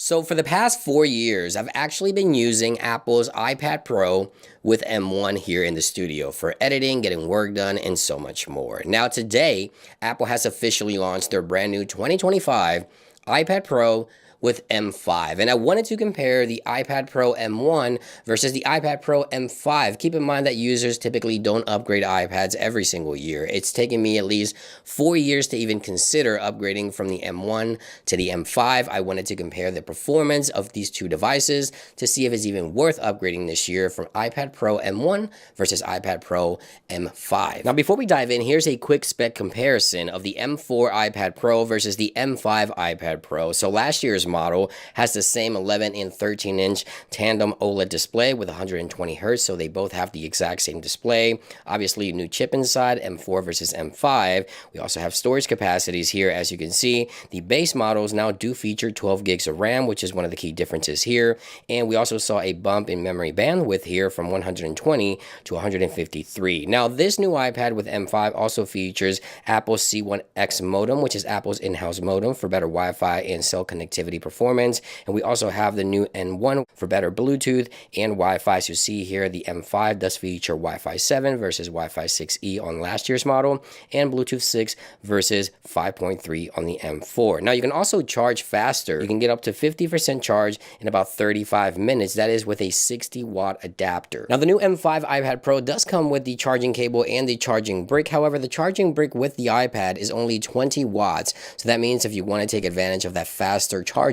So for the past 4 years, I've actually been using Apple's iPad Pro with M1 here in the studio for editing, getting work done, and so much more. Now today, Apple has officially launched their brand new 2025 iPad Pro with M5. And I wanted to compare the iPad Pro M1 versus the iPad Pro M5. Keep in mind that users typically don't upgrade iPads every single year. It's taken me at least 4 years to even consider upgrading from the M1 to the M5. I wanted to compare the performance of these two devices to see if it's even worth upgrading this year from iPad Pro M1 versus iPad Pro M5. Now, before we dive in, here's a quick spec comparison of the M4 iPad Pro versus the M5 iPad Pro. So last year's model has the same 11 and 13 inch tandem OLED display with 120 Hz, so they both have the exact same display. Obviously, new chip inside, M4 versus M5. We also have storage capacities here. As you can see, the base models now do feature 12 gigs of RAM, which is one of the key differences here. And we also saw a bump in memory bandwidth here from 120 to 153. Now, this new iPad with M5 also features Apple's C1X modem, which is Apple's in-house modem for better Wi-Fi and cell connectivity performance. And we also have the new N1 for better Bluetooth and Wi-Fi. As you see here, the M5 does feature Wi-Fi 7 versus Wi-Fi 6E on last year's model, and Bluetooth 6 versus 5.3 on the M4. Now, you can also charge faster. You can get up to 50% charge in about 35 minutes. That is with a 60-watt adapter. Now, the new M5 iPad Pro does come with the charging cable and the charging brick. However, the charging brick with the iPad is only 20 watts. So that means if you want to take advantage of that faster charging,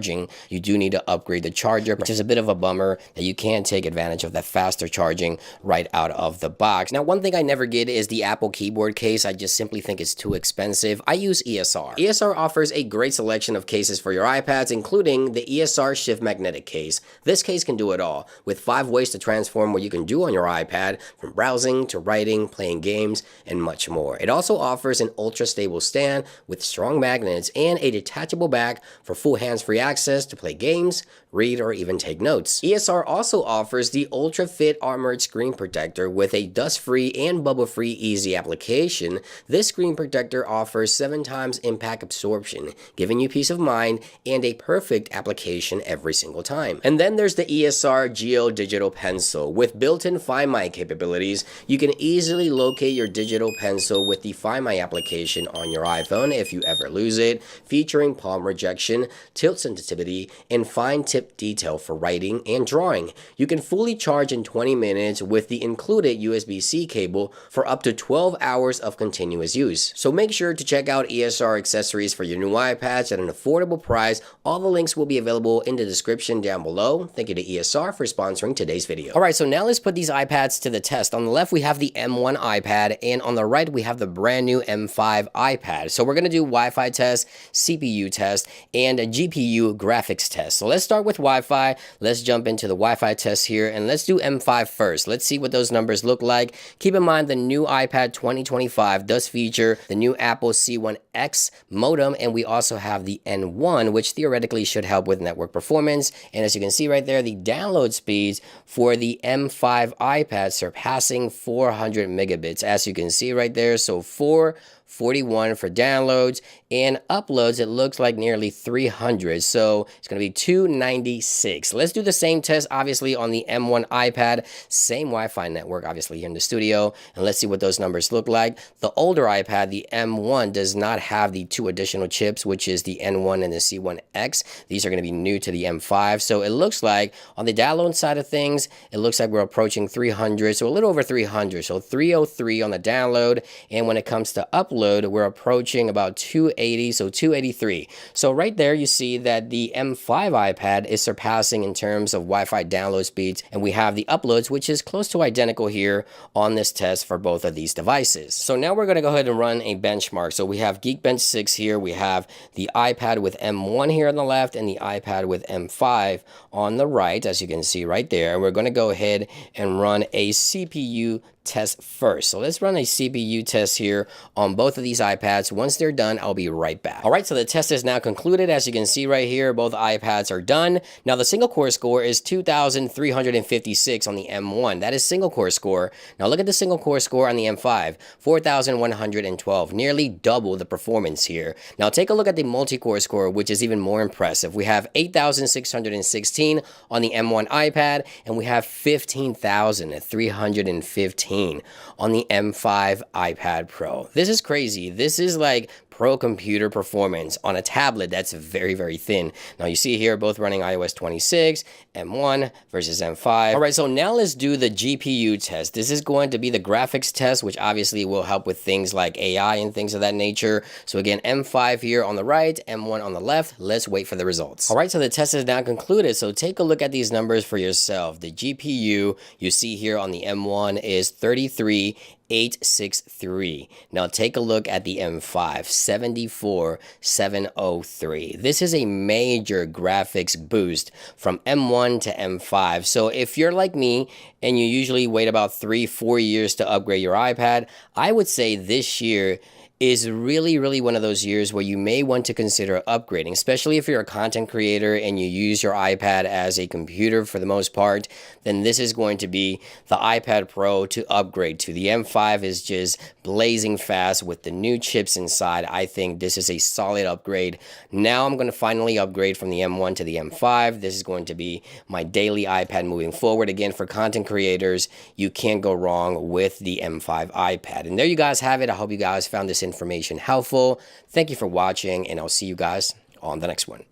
you do need to upgrade the charger, which is a bit of a bummer that you can't take advantage of that faster charging right out of the box. Now, one thing I never get is the Apple keyboard case. I just simply think it's too expensive. I use ESR. ESR offers a great selection of cases for your iPads, including the ESR Shift Magnetic case. This case can do it all, with 5 ways to transform what you can do on your iPad, from browsing to writing, playing games, and much more. It also offers an ultra-stable stand with strong magnets and a detachable back for full hands-free access to play games, read, or even take notes. ESR also offers the Ultra Fit Armored Screen Protector with a dust-free and bubble-free easy application. This screen protector offers 7 times impact absorption, giving you peace of mind and a perfect application every single time. And then there's the ESR Geo Digital Pencil. With built-in Find My capabilities, you can easily locate your digital pencil with the Find My application on your iPhone if you ever lose it, featuring palm rejection, tilt sensitivity, and fine tip detail for writing and drawing. You can fully charge in 20 minutes with the included USB-C cable for up to 12 hours of continuous use. So make sure to check out ESR accessories for your new iPads at an affordable price. All the links will be available in the description down below. Thank you to ESR for sponsoring today's video. Alright, so now let's put these iPads to the test. On the left, we have the M1 iPad, and on the right, we have the brand new M5 iPad. So we're going to do Wi-Fi test, CPU test, and a GPU graphics test. So let's start with Wi-Fi. Let's jump into the Wi-Fi test here, and let's do M5 first. Let's see what those numbers look like. Keep in mind the new iPad 2025 does feature the new Apple C1X modem, and we also have the N1, which theoretically should help with network performance. And as you can see right there, the download speeds for the M5 iPad surpassing 400 megabits, as you can see right there. So 441 for downloads, and uploads, it looks like nearly 300. So it's going to be 296. Let's do the same test, obviously, on the M1 iPad. Same Wi-Fi network, obviously, here in the studio. And let's see what those numbers look like. The older iPad, the M1, does not have the 2 additional chips, which is the N1 and the C1X. These are going to be new to the M5. So it looks like on the download side of things, it looks like we're approaching 300. So a little over 300. So 303 on the download. And when it comes to upload, we're approaching about 280, so 283. So right there, you see that the M5 iPad is surpassing in terms of Wi-Fi download speeds, and we have the uploads, which is close to identical here on this test for both of these devices. So now we're going to go ahead and run a benchmark. So we have Geekbench 6 here, we have the iPad with M1 here on the left, and the iPad with M5 on the right, as you can see right there. And we're going to go ahead and run a CPU test first. So let's run a CPU test here on both of these iPads. Once they're done, I'll be right back. All right, so the test is now concluded. As you can see right here, both iPads are done. Now the single core score is 2,356 on the M1. That is single core score. Now look at the single core score on the M5, 4,112, nearly double the performance here. Now take a look at the multi-core score, which is even more impressive. We have 8,616 on the M1 iPad, and we have 15,315 on the M5 iPad Pro. This is crazy. This is like pro computer performance on a tablet that's very, very thin. Now you see here both running iOS 26, M1 versus M5. All right, so now let's do the GPU test. This is going to be the graphics test, which obviously will help with things like AI and things of that nature. So again, M5 here on the right, M1 on the left. Let's wait for the results. All right, so the test is now concluded. So take a look at these numbers for yourself. The GPU you see here on the M1 is 33,863. Now take a look at the M5, 74,703. This is a major graphics boost from M1 to M5. So if you're like me and you usually wait about 3-4 years to upgrade your iPad, I would say this year is really one of those years where you may want to consider upgrading, especially if you're a content creator and you use your iPad as a computer for the most part. Then this is going to be the iPad Pro to upgrade to. The M5 is just blazing fast with the new chips inside. I think this is a solid upgrade. Now I'm going to finally upgrade from the M1 to the M5. This is going to be my daily iPad moving forward. Again, for content creators, you can't go wrong with the M5 iPad. And there you guys have it. I hope you guys found this information helpful. Thank you for watching, and I'll see you guys on the next one.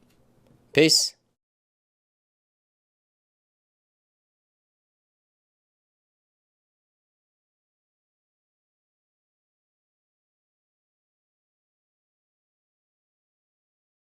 Peace.